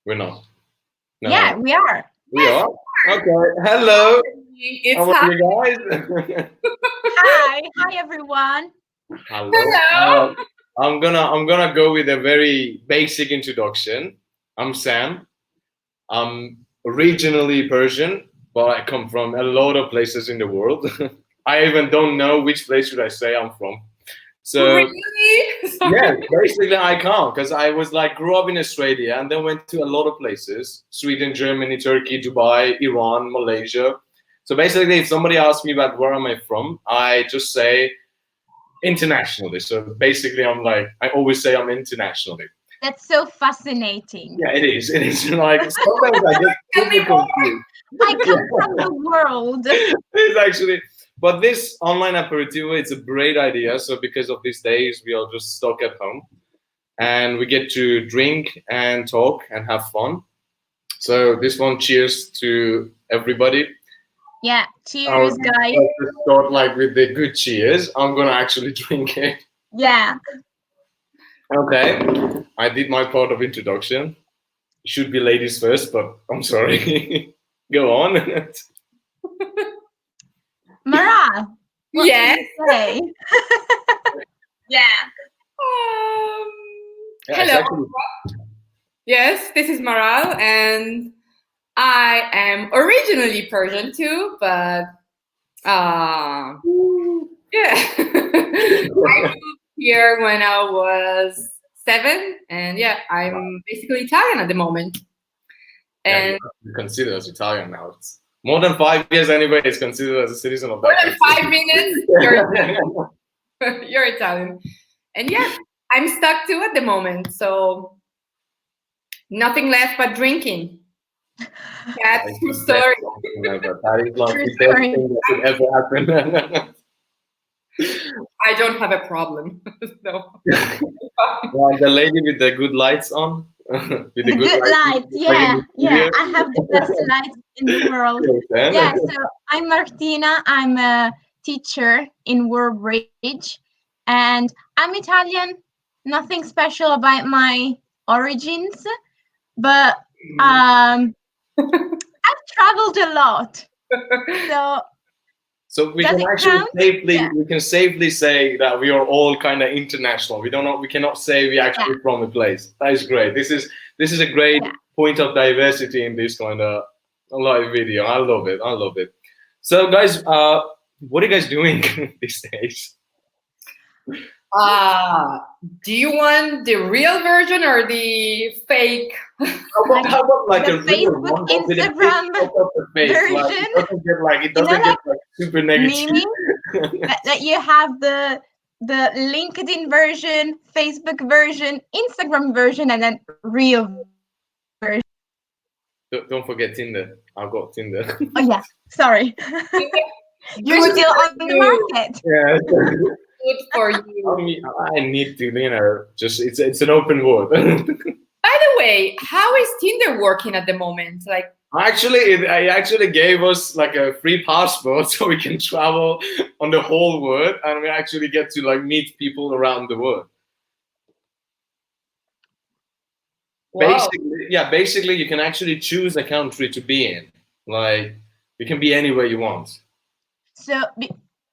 We're not. No. Yeah, we are. We are? Okay. Hello. How are you guys? Hi everyone. Hello. I'm gonna go with a very basic introduction. I'm Sam. I'm originally Persian, but I come from a lot of places in the world. I even don't know which place should I say I'm from. So really? yeah, basically I can't, because I was like grew up in Australia and then went to a lot of places: Sweden, Germany, Turkey, Dubai, Iran, Malaysia. So basically, if somebody asks me about where am I from, I just say internationally. So basically, I always say I'm internationally. That's so fascinating. Yeah, it is. It is like sometimes I get super confused. I come from the world. It's actually, but this online aperitivo, it's a great idea. So because of these days, we are just stuck at home, and we get to drink and talk and have fun. So this one, cheers to everybody. Yeah, cheers, guys. Let's start like with the good cheers. I'm gonna actually drink it. Yeah. Okay, I did my part of introduction. It should be ladies first, but I'm sorry. Go on. Mara. What Yes. do you say? Yeah. Hello. Actually, Yes, this is Maral, and I am originally Persian too, but yeah, I moved here when I was 7, and yeah, I'm basically Italian at the moment. And you're considered as Italian now. It's more than 5 years anyway. It's considered as a citizen of that more than country. 5 minutes, you're Italian. You're Italian, and yeah, I'm stuck too at the moment. So nothing left but drinking. That's true story. That is like the best thing that could ever happen. I don't have a problem. No. Well, the lady with the good lights on. With The good lights. Yeah, yeah. I have the best lights in the world. Yeah, so I'm Martina. I'm a teacher in WorldBridge, and I'm Italian. Nothing special about my origins, but I've traveled a lot. So we can actually we can safely say that we are all kind of international. We cannot say we actually from a place. That is great. This is a great point of diversity in this kind of live video. I love it. I love it. So guys, what are you guys doing these days? Do you want the real version or the fake? How about like the a real Facebook, one, Instagram version? It doesn't get like super negative. that you have the LinkedIn version, Facebook version, Instagram version, and then real version. Don't forget Tinder. I've got Tinder. Oh yeah, sorry. You're still on the market. Yeah. Good for you. I need to, just it's an open word. By the way, how is Tinder working at the moment? Like, actually, it actually gave us like a free passport, so we can travel on the whole world, and we actually get to like meet people around the world. wow. Basically, you can actually choose a country to be in. Like, you can be anywhere you want. So,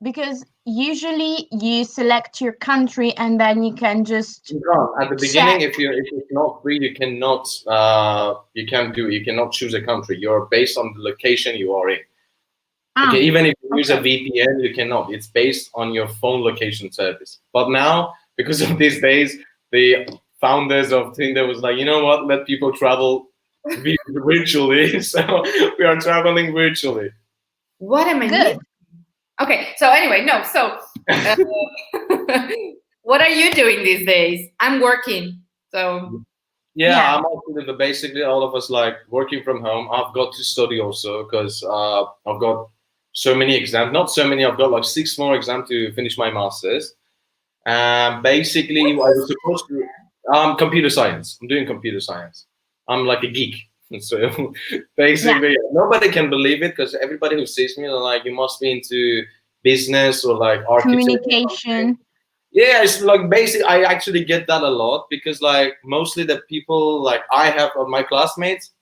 because usually you select your country and then you can just at the beginning, if it's not free, you cannot you cannot choose a country. You're based on the location you are in. Okay, even if you use a VPN, you cannot. It's based on your phone location service. But now, because of these days, the founders of Tinder was like, you know what? Let people travel virtually. So we are traveling virtually. What am I doing? Okay, so anyway, no. So, what are you doing these days? I'm working. So. Yeah, I'm also basically all of us like working from home. I've got to study also because I've got so many exams. Not so many. I've got like 6 more exams to finish my masters. Basically, I was supposed to computer science. I'm doing computer science. I'm like a geek. So basically, nobody can believe it because everybody who sees me, they're like, you must be into business or like architecture. Communication. Yeah, it's like basically I actually get that a lot because like mostly the people like I have my classmates,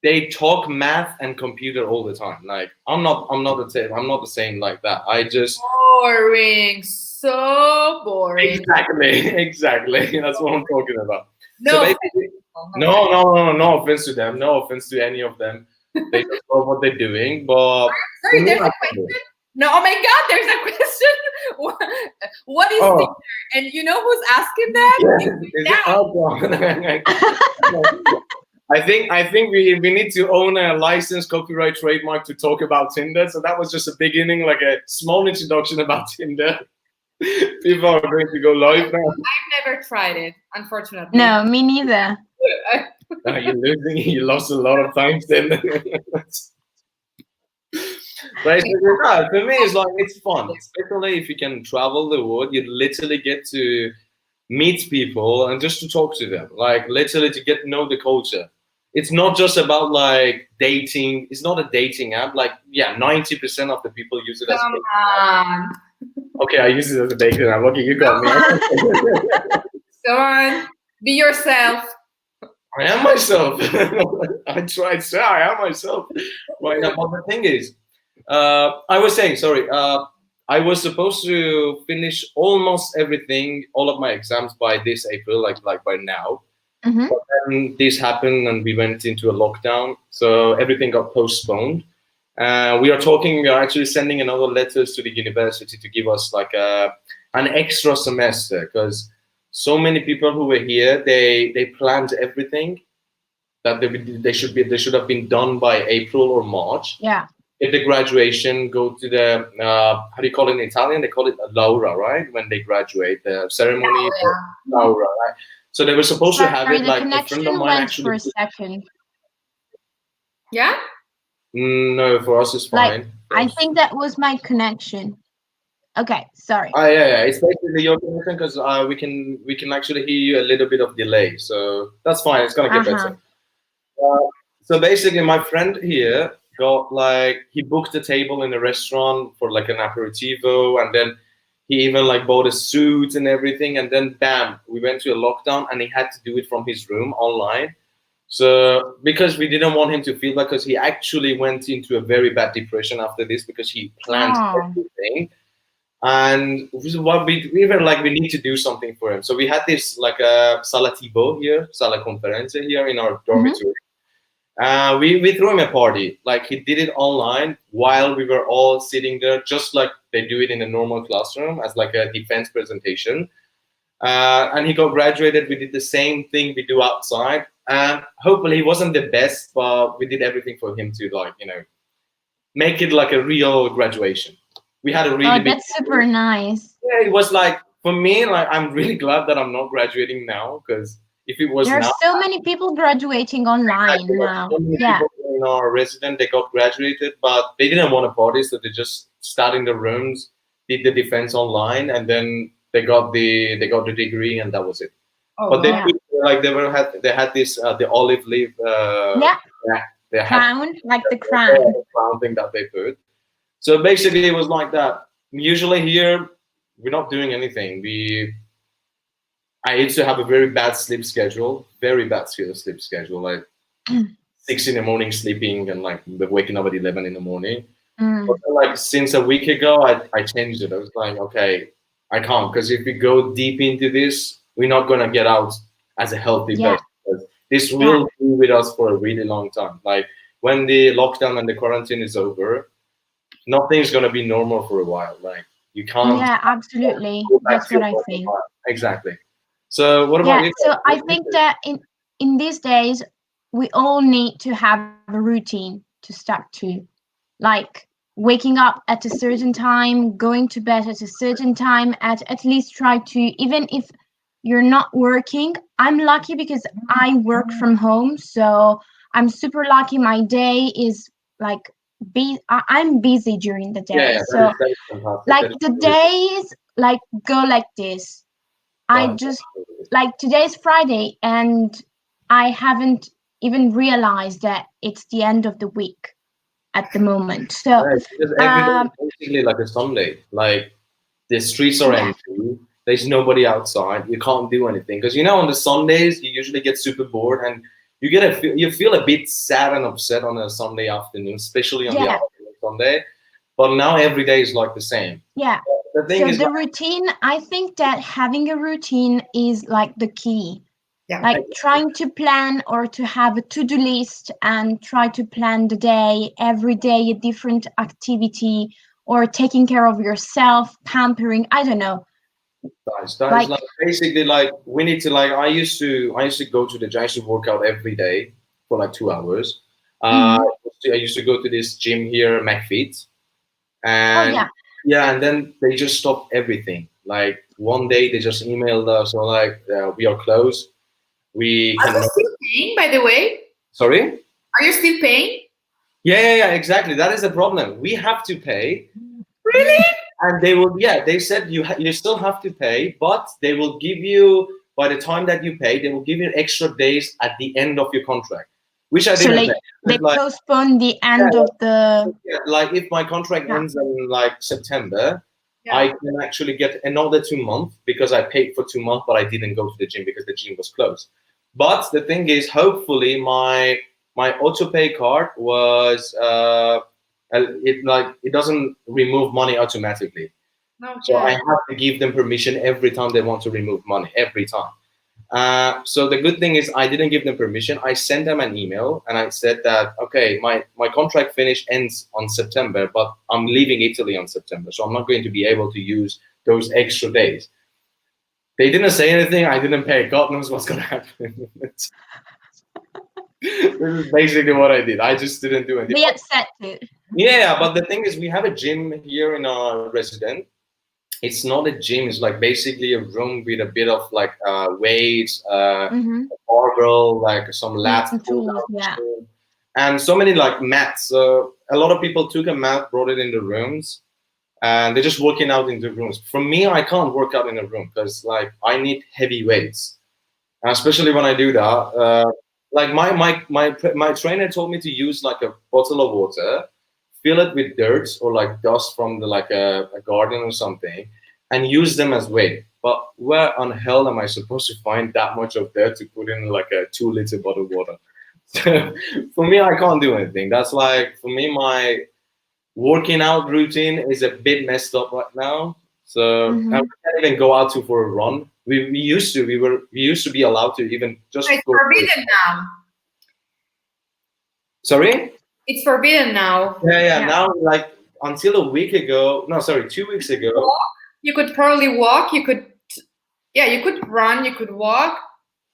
they talk math and computer all the time. Like I'm not the same like that. I just boring, so boring. Exactly. That's what I'm talking about. No, so basically, no offense to them, no offense to any of them. They just know what they're doing, but sorry, there's a question. No, oh my God, there's a question. What is Tinder? And you know who's asking that? I think we need to own a license, copyright, trademark to talk about Tinder. So that was just a beginning, like a small introduction about Tinder. People are going to go live now. I've never tried it, unfortunately. No, me neither. You lost a lot of time then. But for me, it's like it's fun, especially if you can travel the world. You literally get to meet people and just to talk to them, like literally to get to know the culture. It's not just about like dating. It's not a dating app. Like 90% of the people use it as a dating app. Okay, I use it as a dating app. Okay, you got me. Go on, be yourself. I am myself. I tried, sir. I am myself. Right now, but the thing is, I was saying, sorry. I was supposed to finish almost everything, all of my exams by this April, like by now. Mm-hmm. But then this happened, and we went into a lockdown, so everything got postponed. We are actually sending another letters to the university to give us like an extra semester because so many people who were here, they planned everything that they should have been done by April or March. Yeah. Get the graduation, go to the how do you call it in Italian? They call it Laura, right? When they graduate, the ceremony, Laura, right? So they were supposed to have it like a friend of mine actually. For a second. Yeah. No, for us it's fine. I think that was my connection. Okay, sorry. Yeah, it's basically your connection because we can actually hear you a little bit of delay, so that's fine. It's gonna get better. So basically, my friend here got he booked a table in a restaurant for like an aperitivo, and then he even like bought a suit and everything, and then bam, we went to a lockdown, and he had to do it from his room online. So because we didn't want him to feel bad, because he actually went into a very bad depression after this because he planned everything. And what we were like, we need to do something for him. So we had this like a sala tipo here, sala conferenza here in our dormitory. We threw him a party. Like he did it online while we were all sitting there, just like they do it in a normal classroom as like a defense presentation. And he got graduated. We did the same thing we do outside. And hopefully he wasn't the best, but we did everything for him to like, make it like a real graduation. We had a really big. That's super nice. Yeah, it was like for me, like I'm really glad that I'm not graduating now because if it was there are so many people graduating online now. So many people in our resident, they got graduated, but they didn't want to party, so they just sat in the rooms, did the defense online, and then they got the degree, and that was it. But they had this the olive leaf. The crown, like the crown. The crown thing that they put. So basically, it was like that. Usually here, we're not doing anything. I used to have a very bad sleep schedule, like 6 in the morning sleeping and like waking up at 11 in the morning. But then, like since a week ago, I changed it. I was like, okay, I can't, because if we go deep into this, we're not gonna get out as a healthy person. This will be with us for a really long time. Like when the lockdown and the quarantine is over, nothing's gonna be normal for a while. Like you can't. Yeah, absolutely. That's what I think. Exactly. So what about you? So I think that in these days we all need to have a routine to stuck to, like waking up at a certain time, going to bed at a certain time, at least try to, even if you're not working. I'm lucky because I work from home, so I'm super lucky. My day is like I'm busy during the day, so like the days like go like this. I just like today's Friday and I haven't even realized that it's the end of the week at the moment. So basically like a Sunday. Like The streets are empty. There's nobody outside. You can't do anything because on the Sundays you usually get super bored and you feel a bit sad and upset on a Sunday afternoon, especially on the afternoon Sunday. But now every day is like the same. Yeah. The thing is, routine. I think that having a routine is like the key. Yeah. Like trying to plan or to have a to-do list and try to plan the day, every day a different activity, or taking care of yourself, pampering. I don't know. That's like basically like we need to like I used to go to the gym. I used to work out every day for like 2 hours. I used to go to this gym here, McFit, and and then they just stopped everything. Like one day they just emailed us, or like we are closed. Are you still paying, by the way? Sorry? Are you still paying? Yeah, exactly. That is the problem. We have to pay. Really? And they will, they said you still have to pay, but they will give you, by the time that you pay, they will give you extra days at the end of your contract, which I didn't pay. They postpone the end of the... like if my contract ends in like September, I can actually get another 2 months because I paid for 2 months, but I didn't go to the gym because the gym was closed. But the thing is, hopefully my auto pay card was it doesn't remove money automatically. Okay. So I have to give them permission every time they want to remove money, every time. So the good thing is I didn't give them permission. I sent them an email and I said that, okay, my contract ends on September, but I'm leaving Italy on September. So I'm not going to be able to use those extra days. They didn't say anything. I didn't pay. God knows what's going to happen. This is basically what I did. I just didn't do anything. They accepted. Yeah, but the thing is we have a gym here in our residence. It's not a gym. It's like basically a room with a bit of like weights, a barbell, like some lats, tools, and so many like mats. So a lot of people took a mat, brought it in the rooms, and they're just working out in the rooms. For me, I can't work out in a room because like I need heavy weights, and especially when I do that. Like my trainer told me to use like a bottle of water, fill it with dirt or like dust from the like a garden or something, and use them as weight. But where on hell am I supposed to find that much of dirt to put in like a 2-liter bottle of water? So for me, I can't do anything. That's like, for me, my working out routine is a bit messed up right now. So I can't even go out for a run. We used to be allowed to even just. It's forbidden now. Sorry? It's forbidden now. Yeah. Now, like until 2 weeks ago. You could probably walk. You could run. You could walk,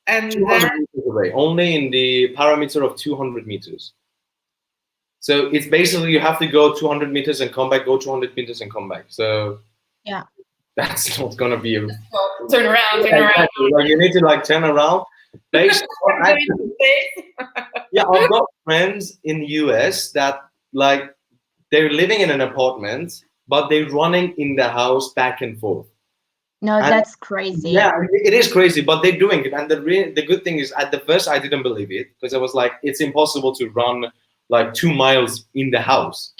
and 200 meters away, only in the parameter of 200 meters. So it's basically you have to go 200 meters and come back. Go 200 meters and come back. So that's not gonna be a turn around. Like you need to like turn around. Based on I've got friends in the US that like they're living in an apartment, but they're running in the house back and forth. No, that's crazy. Yeah, it is crazy, but they're doing it. And the good thing is, at the first, I didn't believe it because I was like, it's impossible to run like 2 miles in the house.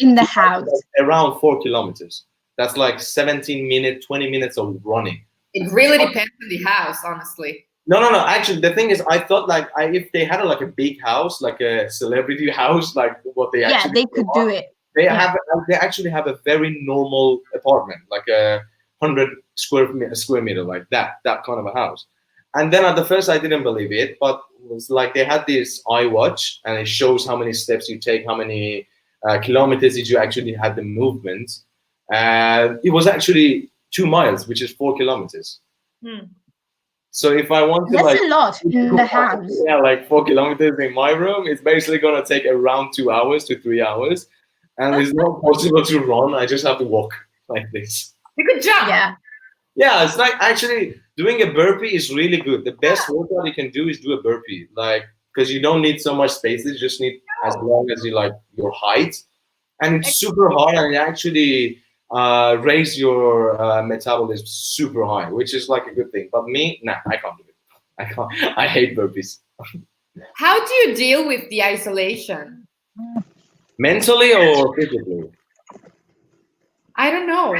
Around 4 kilometers. That's like 17 minutes, 20 minutes of running. It really depends on the house, honestly. No. Actually, the thing is, I thought like if they had like a big house, like a celebrity house, like what they actually they could do it. They actually have a very normal apartment, like a 100 square meter, like that kind of a house. And then at the first I didn't believe it, but it was like they had this iWatch and it shows how many steps you take, how many kilometers did you actually had the movement. It was actually 2 miles, which is 4 kilometers. So if I want to, that's a lot in the house. Yeah, like 4 kilometers in my room, it's basically gonna take around 2 hours to 3 hours, and it's not possible to run. I just have to walk like this. You could jump. Yeah, it's like actually doing a burpee is really good. The best workout you can do is do a burpee, like because you don't need so much space. You just need as long as you like your height, and it's super hard, and it actually raise your metabolism super high, which is like a good thing. But me, I can't do it. I can't. I hate burpees. How do you deal with the isolation? Mentally or physically? I don't know.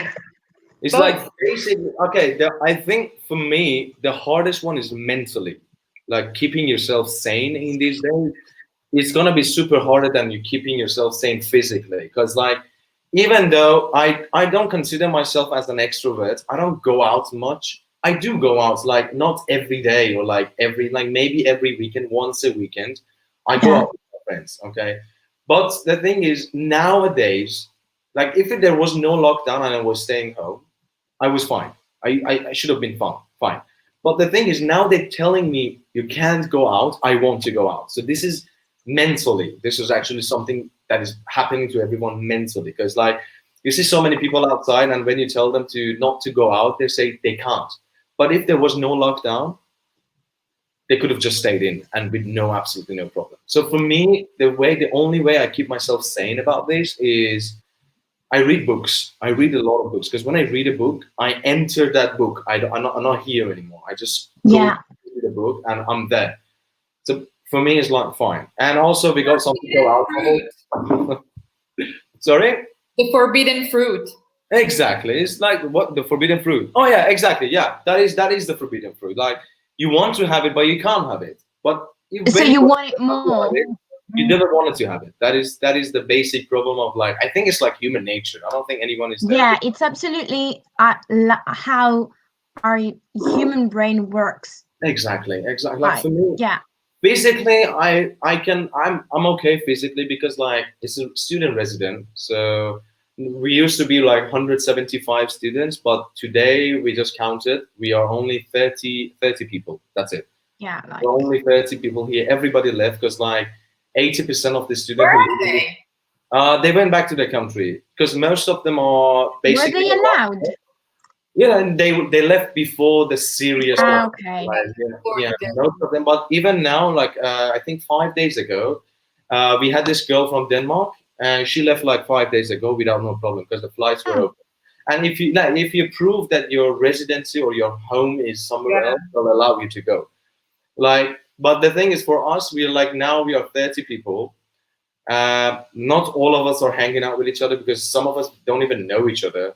It's like basically, okay, I think for me, the hardest one is mentally. Like keeping yourself sane in these days. It's going to be super harder than you keeping yourself sane physically. Because like, even though I don't consider myself as an extrovert, I don't go out much. I do go out, like not every day or like maybe every weekend, once a weekend. I go out with my friends, okay? But the thing is, nowadays, like if there was no lockdown and I was staying home, I was fine. I should have been fine. But the thing is, now they're telling me you can't go out. I want to go out. So this is mentally. This is actually something that is happening to everyone mentally. Because like you see so many people outside, and when you tell them to not to go out, they say they can't. But if there was no lockdown, they could have just stayed in and with absolutely no problem. So for me, the only way I keep myself sane about this is I read books. I read a lot of books because when I read a book, I enter that book. I'm not here anymore. I just go read the book and I'm there. So for me, it's like fine. And also we got some people alcohol. Sorry? The forbidden fruit. Exactly. It's like what the forbidden fruit. Oh yeah, exactly. Yeah, that is the forbidden fruit. Like you want to have it, but you can't have it. But so you want it more. You never wanted to have it. That is the basic problem of like, I think it's like human nature. I don't think anyone is there. Yeah, it's absolutely how our human brain works. Exactly. Right. Like for me, yeah. Physically, I'm okay physically because like it's a student resident. So we used to be like 175 students, but today we just counted. We are only 30 people. That's it. Yeah. Like, we're only 30 people here. Everybody left because like 80% of the students. Where are they? They went back to their country because most of them are basically. Were they allowed? Yeah, and they left before the serious. Okay. Yeah, most of them. But even now, like I think 5 days ago, we had this girl from Denmark, and she left like 5 days ago without no problem because the flights were open. And if you prove that your residency or your home is somewhere else, they'll allow you to go. Like, but the thing is, for us, we are 30 people. Not all of us are hanging out with each other because some of us don't even know each other.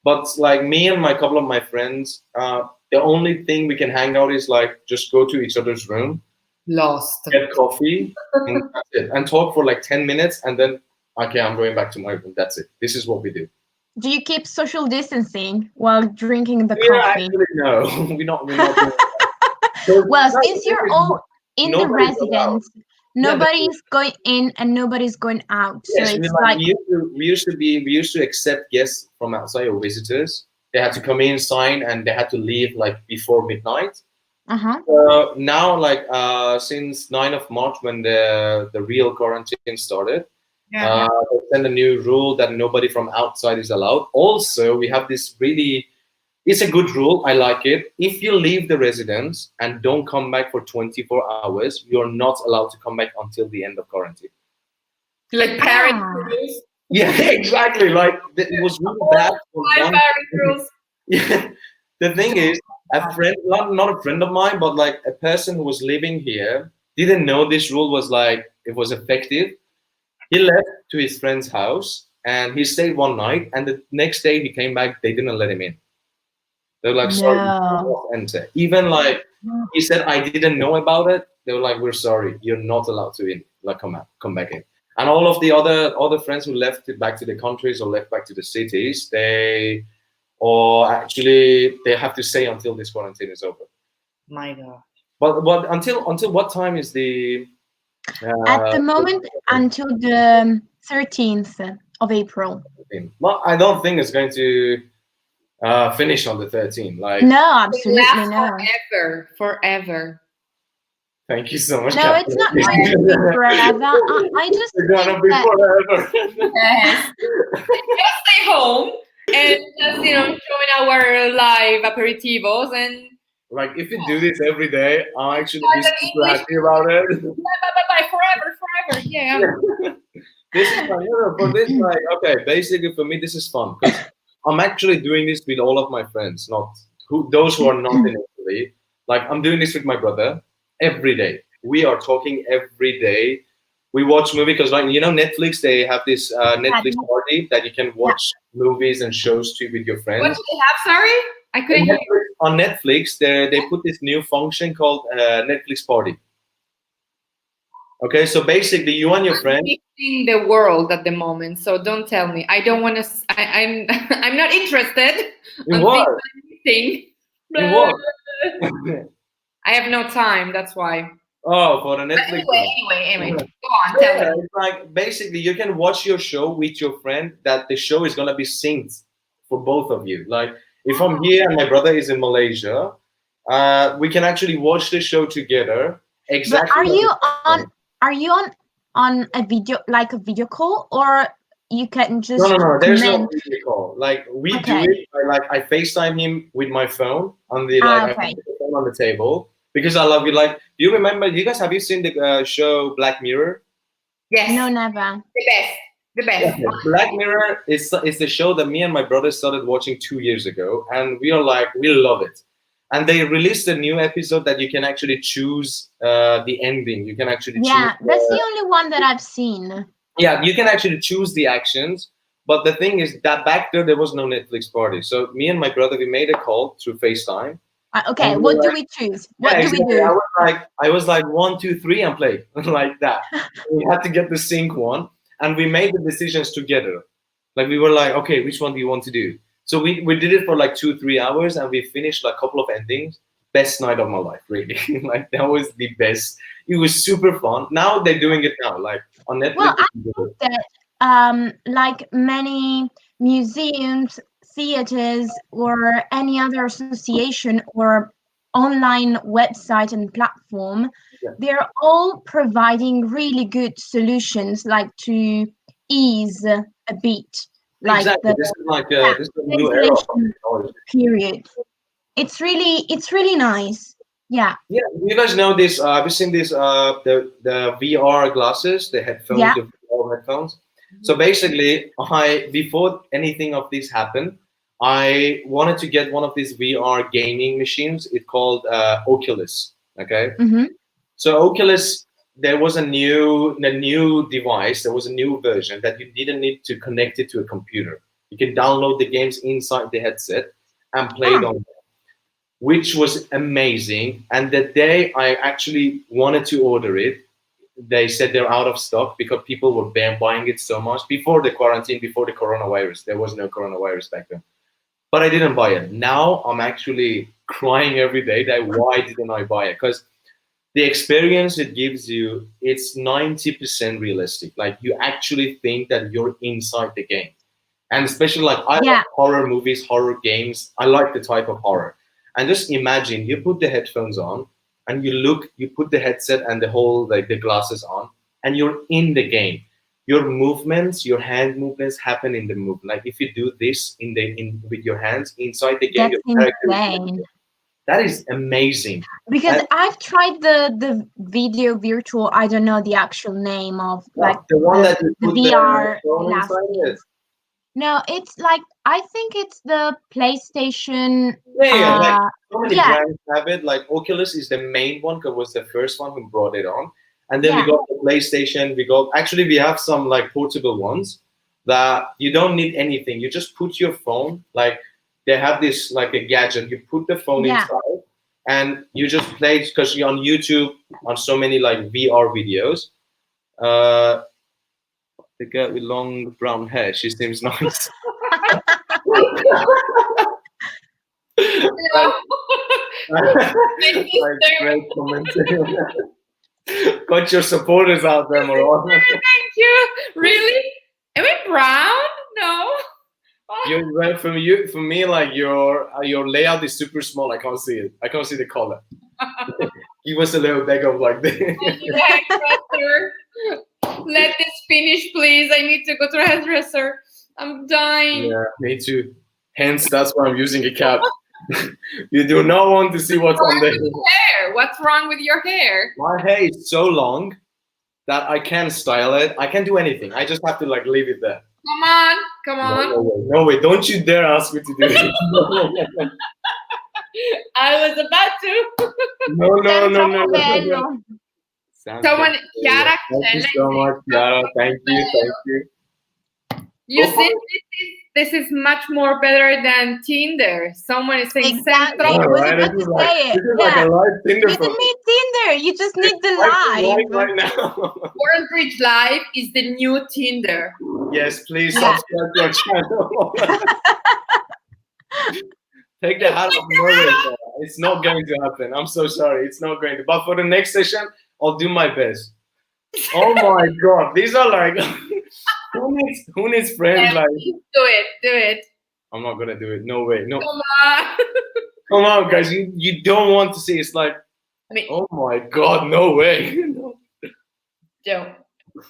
But like me and couple of my friends, the only thing we can hang out is like just go to each other's room, get coffee, and that's it, and talk for like 10 minutes, and then okay, I'm going back to my room. That's it. This is what we do. Do you keep social distancing while drinking the coffee? Actually, no, we're not doing that. Well, since you're all in the residence, nobody's going in and nobody's going out. Yes, so it's like we used to accept guests from outside or visitors. They had to come in, sign, and they had to leave like before midnight. Now, like since 9th of March, when the real quarantine started, they sent a new rule that nobody from outside is allowed. Also, we have this it's a good rule. I like it. If you leave the residence and don't come back for 24 hours, you're not allowed to come back until the end of quarantine. Like parent rules? Yeah, exactly. Like, it was really bad. Parent rules. Yeah. The thing is, a friend, not a friend of mine, but like a person who was living here, didn't know this rule was like, it was effective. He left to his friend's house and he stayed one night, and the next day he came back, they didn't let him in. They were like, sorry, enter. Even like he said, I didn't know about it. They were like, we're sorry, you're not allowed to in, like come back in. And all of the other friends who left back to the countries or left back to the cities, they have to stay until this quarantine is over. My God. But until what time is the? At the moment, until the 13th of April. Well, I don't think it's going to finish on the 13th. Like, no, absolutely no. Forever. Thank you so much. No, Captain. It's not going to be forever. I just it's gonna be forever. Yes. Just stay home and just showing our live aperitivos and. Like if you do this every day, I'll actually be super happy about it. Bye, forever. Yeah. This is fun. For this, like, okay, basically for me, this is fun because I'm actually doing this with all of my friends, those who are not in Italy. Like I'm doing this with my brother every day. We are talking every day. We watch movie because, like, you know, Netflix, they have this Netflix party that you can watch movies and shows too with your friends. What do they have? Sorry, I couldn't hear you. On Netflix, they put this new function called Netflix party. Okay, so basically, you and your friend. I'm missing the world at the moment, so don't tell me. I don't want to. I'm not interested. In what? In what? I have no time. That's why. Oh, for the Netflix. Anyway. Go on, tell me. It's like basically you can watch your show with your friend. That the show is gonna be synced for both of you. Like if I'm here and my brother is in Malaysia, we can actually watch the show together. Exactly. But are you on a video, like a video call, or you can just No. There's no video call. Like we do it. I FaceTime him with my phone on the I put the phone on the table because I love you. Like, do you remember? Have you seen the show Black Mirror? Yes. No, never. The best. Yeah, Black Mirror is the show that me and my brother started watching 2 years ago, and we love it. And they released a new episode that you can actually choose the ending. You can actually choose. Yeah, that's the only one that I've seen. Yeah, you can actually choose the actions. But the thing is that back there was no Netflix party. So me and my brother, we made a call through FaceTime. Okay, what do we choose? What do we do? I was like 1, 2, 3 and play like that. We had to get the sync one, and we made the decisions together. Like we were like, okay, which one do you want to do? So we did it for like 2-3 hours, and we finished like a couple of endings. Best night of my life, really. Like that was the best. It was super fun. Now they're doing it now, like on Netflix. Well, I think that like many museums, theaters, or any other association or online website and platform, they're all providing really good solutions, like to ease a bit. Like exactly. This is a new era of period. It's really nice. Yeah. Yeah. You guys know this? Have you seen this? The VR glasses, the headphones, the VR headphones. So basically, before anything of this happened, I wanted to get one of these VR gaming machines. It's called Oculus. Okay. Mm-hmm. So Oculus. There was a new device. There was a new version that you didn't need to connect it to a computer. You can download the games inside the headset and play it on them, which was amazing. And the day I actually wanted to order it, they said they're out of stock because people were buying it so much before the quarantine, before the coronavirus. There was no coronavirus back then. But I didn't buy it. Now I'm actually crying every day that why didn't I buy it? Because the experience it gives you, it's 90% realistic. Like you actually think that you're inside the game. And especially like I like horror movies, horror games. I like the type of horror. And just imagine you put the headphones on and you put the headset and the whole like the glasses on, and you're in the game. Your movements, your hand movements happen in the movie. Like if you do this with your hands inside the game, that's insane. That is amazing. Because I've tried the video virtual, I don't know the actual name of like the one that you put the VR glasses. No, it's like I think it's the PlayStation. Like so many brands have it. Like Oculus is the main one because it was the first one who brought it on. And then we got the PlayStation. We have some like portable ones that you don't need anything. You just put your phone like. They have this like a gadget. You put the phone inside, and you just play because you're on YouTube on so many like VR videos. The girl with long brown hair, she seems nice. Great comment. Got your supporters out there, Maron. Thank you. Really? Am I brown? No. For me, like your layout is super small. I can't see it. I can't see the color. Give us a little bag of like this. Let this finish, please. I need to go to a hairdresser. I'm dying. Yeah, me too. Hence, that's why I'm using a cap. You do not want to see what's on there. Hair? What's wrong with your hair? My hair is so long that I can't style it. I can't do anything. I just have to like leave it there. Come on. No way. Don't you dare ask me to do it. I was about to. No. Someone, Chiara, thank you so much, Chiara. Thank you. You see, this is much more better than Tinder. Someone is saying exactly. central. I was about to say it. This is like a live Tinder. You don't need Tinder. You just need the live. Right now. WorldBridge Live is the new Tinder. Yes, please subscribe to our channel. Take the hat off Norway. It's not going to happen. I'm so sorry. It's not going to. But for the next session, I'll do my best. Oh my God, these are like who needs friends like? Do it. I'm not gonna do it. No way. No. Come on, guys. You don't want to see. It's like, oh my God, no way. Don't.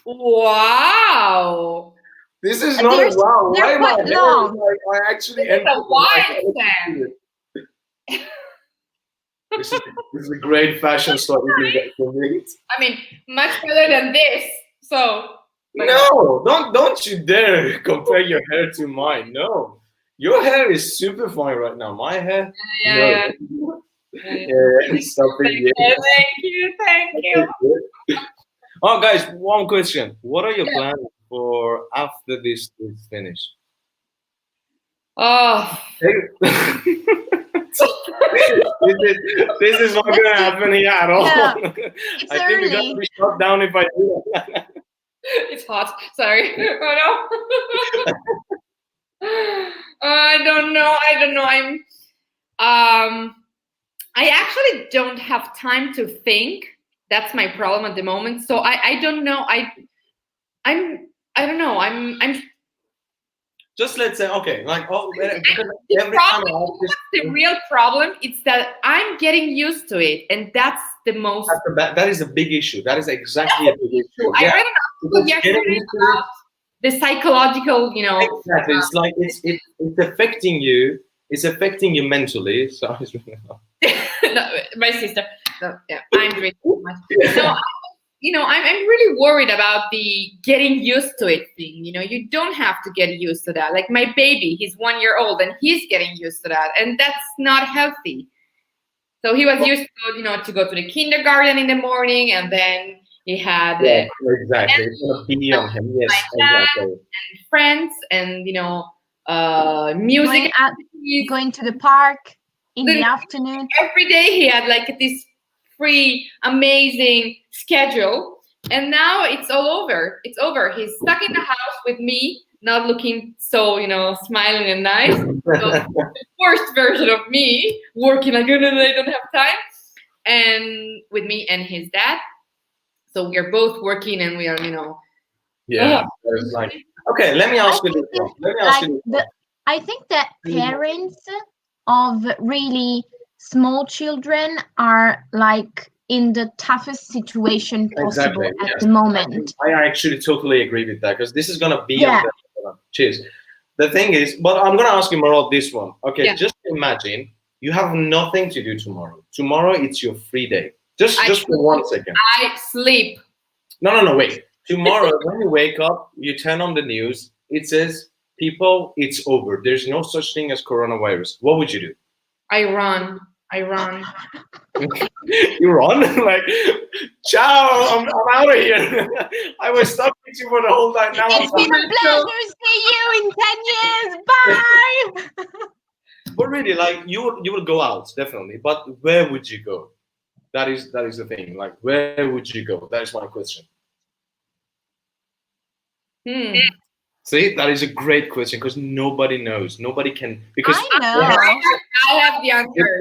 Wow. This is not a wow. Why am I like, I actually it's a wide stand. This is a great fashion store you can get from me. I mean, much better than this. So no, don't you dare compare your hair to mine. No, your hair is super fine right now. My hair, yeah. Thank you. Oh, guys, one question. What are your plans for after this is finished? Oh. This is not gonna happen here at all. Yeah, I think we're gonna be shut down if I do that. It's hot. Sorry. Oh no. I don't know. I actually don't have time to think. That's my problem at the moment. So I don't know. I don't know. I'm just let's say, okay, like, the real problem is that I'm getting used to it, and that's the most. That is a big issue. That is exactly a big issue. I read about the psychological, Exactly. It's like it's affecting you. It's affecting you mentally. Sorry, no, my sister. No, yeah, I'm drinking too much. So, I'm really worried about the getting used to it thing. You don't have to get used to that. Like my baby, he's 1 year old and he's getting used to that, and that's not healthy. So he was used to, to go to the kindergarten in the morning, and then he had exactly. It's gonna be on him. Yes, exactly. And friends, and music. Going to the park in the afternoon. Every day he had like this free, amazing schedule, and now it's all over. It's over. He's stuck in the house with me, not looking so, smiling and nice. So the worst version of me, working like, I don't have time, and with me and his dad. So we are both working, and we are, Yeah. Like, okay, let me ask you this. I think that parents of really small children are like in the toughest situation possible at the moment. I actually totally agree with that, because this is gonna be cheers. The thing is, but I'm gonna ask you more of this one. Okay, just imagine you have nothing to do tomorrow. Tomorrow it's your free day. Just for 1 second. I sleep. No, wait. Tomorrow when you wake up, you turn on the news, it says, people, it's over. There's no such thing as coronavirus. What would you do? I run. You run? Like, ciao, I'm out of here. I was stuck with you for the whole time. Now it's been a pleasure. See you in 10 years. Bye. But really, like, you will go out, definitely. But where would you go? That is the thing. Like, where would you go? That is my question. See, that is a great question, because nobody knows. Nobody can, because I know. I have the answer.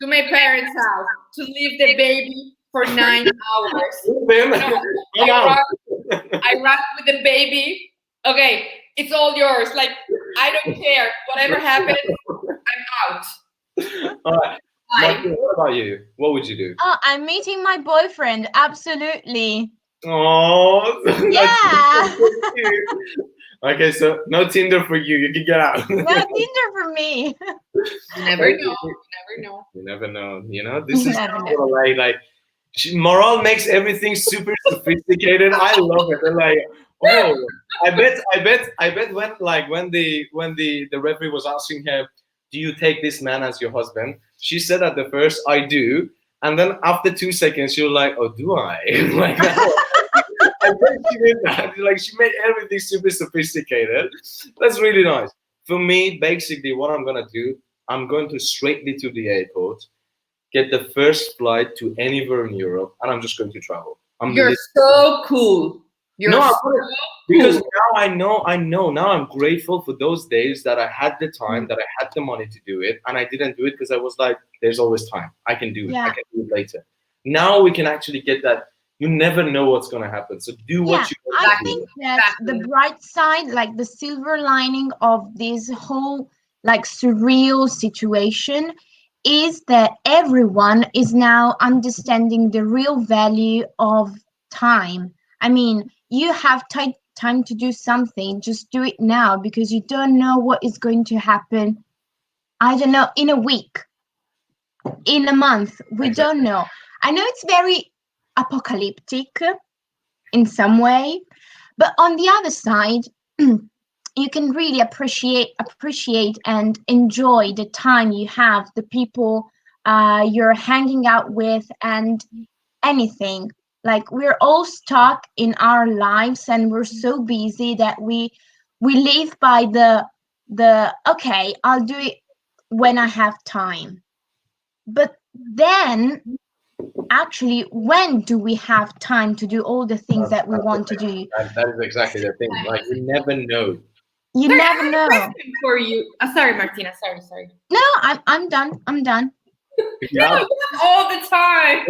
To my parents' house, to leave the baby for 9 hours. I run with the baby. Okay, it's all yours. Like, I don't care. Whatever happens, I'm out. All right. Martin, what about you? What would you do? Oh, I'm meeting my boyfriend. Absolutely. Oh, yeah. Okay, so no Tinder for you. You can get out. No Tinder for me. You never know. You never know. This is like Moral makes everything super sophisticated. I love it. And like, oh, I bet when the referee was asking her, do you take this man as your husband? She said at the first, I do. And then after 2 seconds, you're like, oh, do I? Like, and then she did that. Like, she made everything super sophisticated. That's really nice. For me, basically, what I'm going to do, I'm going to straightly to the airport, get the first flight to anywhere in Europe, and I'm just going to travel. You're so cool. Because now I know. Now I'm grateful for those days that I had the time, that I had the money to do it, and I didn't do it because I was like, there's always time. I can do it. I can do it later. Now we can actually get that. You never know what's going to happen. So do what you want to do. I think that the bright side, like the silver lining of this whole like surreal situation, is that everyone is now understanding the real value of time. I mean, you have time to do something, just do it now, because you don't know what is going to happen. I don't know, in a week, in a month, we don't know. I know it's very apocalyptic in some way, but on the other side, you can really appreciate and enjoy the time you have, the people you're hanging out with, and anything. Like, we're all stuck in our lives, and we're so busy that we live by the okay, I'll do it when I have time. But then, actually, when do we have time to do all the things that we want to do? That is exactly the thing. Like, you never know. You never know. For you, sorry, Martina. Sorry. No, I'm done. No, all the time.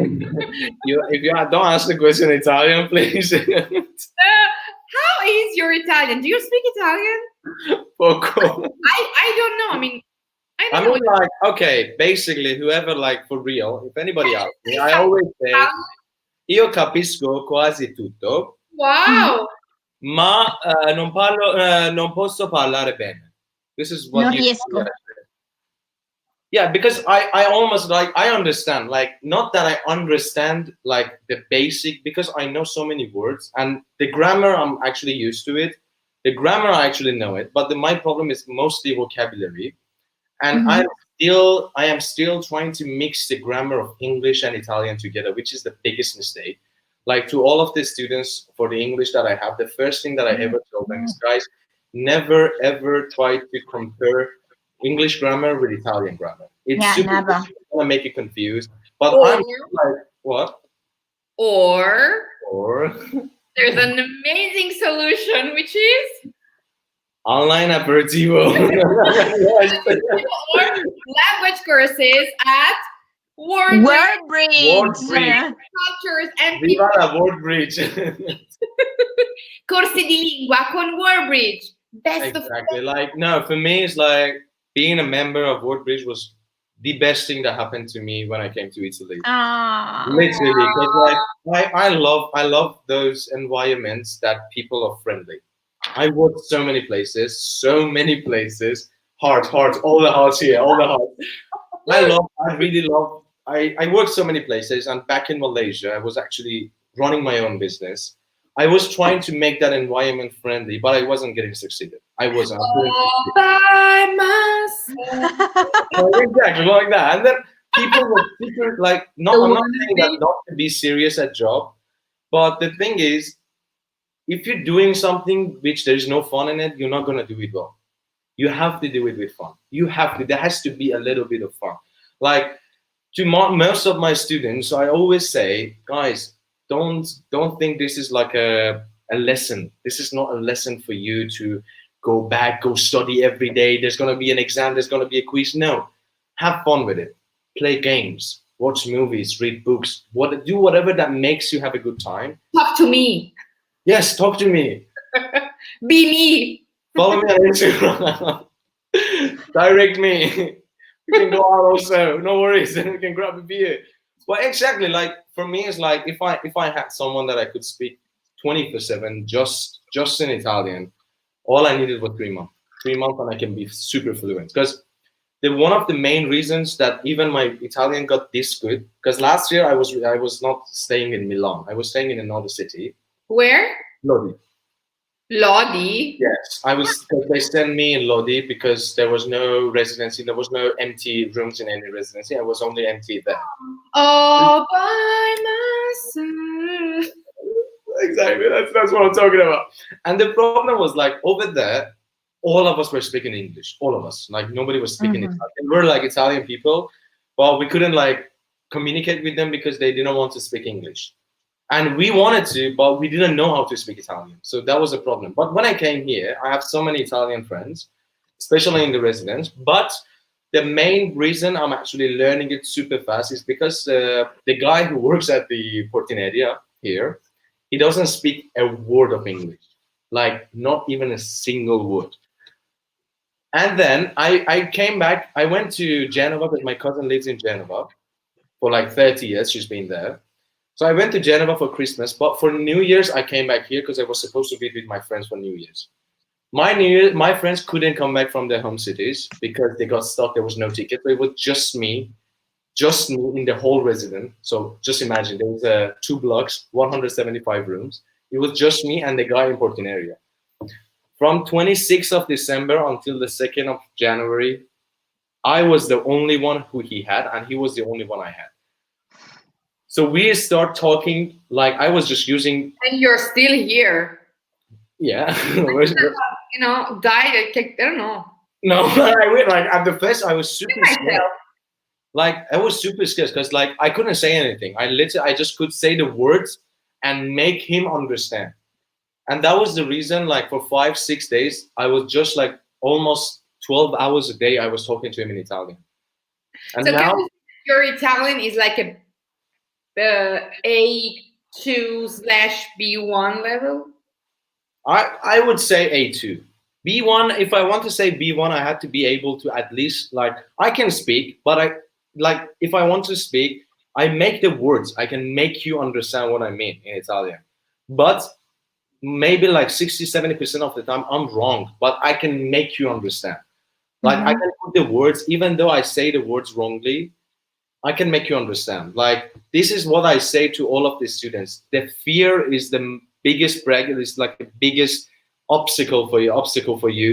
If you don't ask the question in Italian, please. How is your Italian? Do you speak Italian? Poco. I don't know. I mean, like, okay, basically, whoever, like, for real, if anybody asks me, I always say, io capisco quasi tutto. Wow. Ma non posso parlare bene. This is what non riesco. Yeah, because I almost, like, I understand, like, not that I understand, like, the basic, because I know so many words, and the grammar, I'm actually used to it. The grammar, I actually know it, but my problem is mostly vocabulary. And I am still trying to mix the grammar of English and Italian together, which is the biggest mistake. Like, to all of the students for the English that I have, the first thing that I ever told them is, guys, never ever try to compare English grammar with Italian grammar. It's never. Gonna make you confused. But I'm like, what? Or there's an amazing solution, which is online Aperitivo. Or language courses at WorldBridge. Cultures and Viva la WorldBridge. Corsi di lingua con WorldBridge. Exactly. Like, no, for me, it's like being a member of WorldBridge was the best thing that happened to me when I came to Italy. Literally, because, like, I love those environments that people are friendly. I worked so many places. Hearts, all the hearts here, all the hearts. I really love. I worked so many places, and back in Malaysia, I was actually running my own business. I was trying to make that environment friendly, but I wasn't getting succeeded. I wasn't. By myself. Exactly like that. And then people were super, like, I'm not saying that not to be serious at job, but the thing is, if you're doing something which there's no fun in it, you're not gonna do it well. You have to do it with fun. There has to be a little bit of fun. Like, to most of my students, I always say, guys, don't think this is like a lesson. This is not a lesson for you to go study every day. There's gonna be an exam. There's gonna be a quiz. No, have fun with it. Play games, watch movies, read books. Do whatever that makes you have a good time. Talk to me. Yes, talk to me. Be me. Follow me on Instagram. Direct me. We can go out also. No worries. We can grab a beer. Well, exactly. Like, for me, it's like if I had someone that I could speak 24/7 just in Italian, all I needed was 3 months. 3 months, and I can be super fluent. Because one of the main reasons that even my Italian got this good, because last year I was not staying in Milan. I was staying in another city. Where? Lodi. Lodi? Yes, they sent me in Lodi because there was no residency. There was no empty rooms in any residency. I was only empty there. All by myself. Exactly. That's what I'm talking about. And the problem was like over there, all of us were speaking English. All of us. Like nobody was speaking Italian. We're like Italian people, but we couldn't like communicate with them because they didn't want to speak English. And we wanted to, but we didn't know how to speak Italian. So that was a problem. But when I came here, I have so many Italian friends, especially in the residence. But the main reason I'm actually learning it super fast is because the guy who works at the Portineria here, he doesn't speak a word of English, like not even a single word. And then I came back. I went to Genova because my cousin lives in Genova for like 30 years. She's been there. So I went to Genova for Christmas, but for New Year's, I came back here because I was supposed to be with my friends for New Year's. My friends couldn't come back from their home cities because they got stuck. There was no ticket. So it was just me in the whole residence. So just imagine, there was 2 blocks, 175 rooms. It was just me and the guy in Portineria. From 26th of December until the 2nd of January, I was the only one who he had, and he was the only one I had. So we start talking like I was just using. And you're still here. Yeah. Died. I don't know. No, I went like at the first I was super scared. Like I was super scared because like I couldn't say anything. I just could say the words and make him understand. And that was the reason, like for 5-6 days, I was just like almost 12 hours a day I was talking to him in Italian. And so now your Italian is like a A2/B1 level? I would say A2. B1, if I want to say B1, I had to be able to at least like I can speak, but if I want to speak, I make the words. I can make you understand what I mean in Italian. But maybe like 60-70% of the time I'm wrong, but I can make you understand. Like I can put the words, even though I say the words wrongly, I can make you understand. Like this is what I say to all of the students. The fear is the biggest bracket. It's like the biggest obstacle for you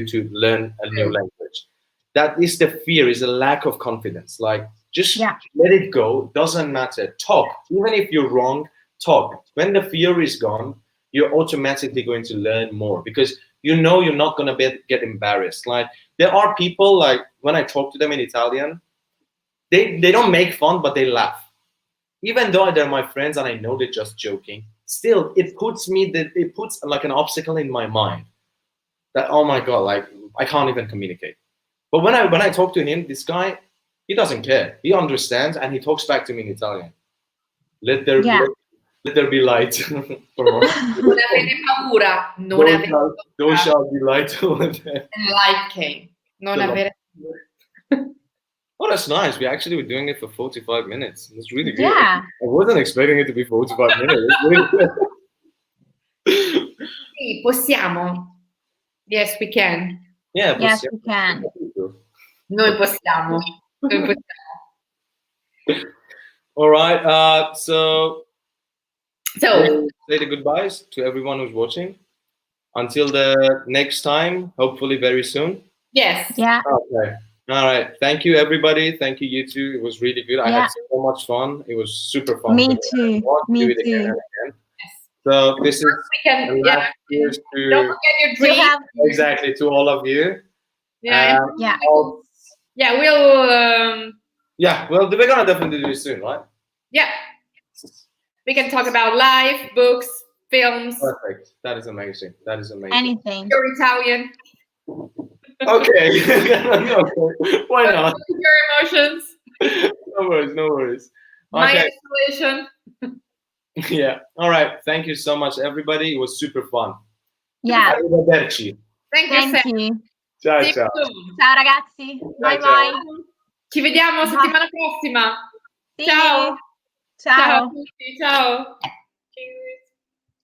to learn a new language. That is the fear, is a lack of confidence. Like just let it go. Doesn't matter. Talk. Even if you're wrong, talk. When the fear is gone, you're automatically going to learn more because you know you're not going to get embarrassed. Like there are people like when I talk to them in Italian, they don't make fun, but they laugh. Even though they're my friends and I know they're just joking, still it puts like an obstacle in my mind that, oh my God, like I can't even communicate. But when I talk to him, this guy, he doesn't care. He understands and he talks back to me in Italian. Let there be light. Non avere paura. Don't shall be light over there. And light came. Non avere paura. Oh, that's nice. We actually were doing it for 45 minutes. It's really good. Yeah. I wasn't expecting it to be 45 minutes. Sì, possiamo. Yes, we can. Yeah, yes, we can. Noi possiamo. All right. So say the goodbyes to everyone who's watching. Until the next time, hopefully very soon. Yes. Yeah. Okay. All right. Thank you, everybody. Thank you, you two. It was really good. I had so much fun. It was super fun. Me too. Me too. Again. So this is don't forget your dream. Exactly, to all of you. Yeah. We'll we're gonna definitely do this soon, right? Yeah. We can talk about life, books, films. Perfect. That is amazing. Anything. You're Italian. Okay. Why not? Your emotions. No worries. My isolation. Yeah. All right. Thank you so much, everybody. It was super fun. Yeah. Arrivederci. Thank you. Ciao. Ciao ragazzi. Bye bye. Ci vediamo settimana prossima. Sì. Ciao. Ciao. Ciao a tutti. Ciao.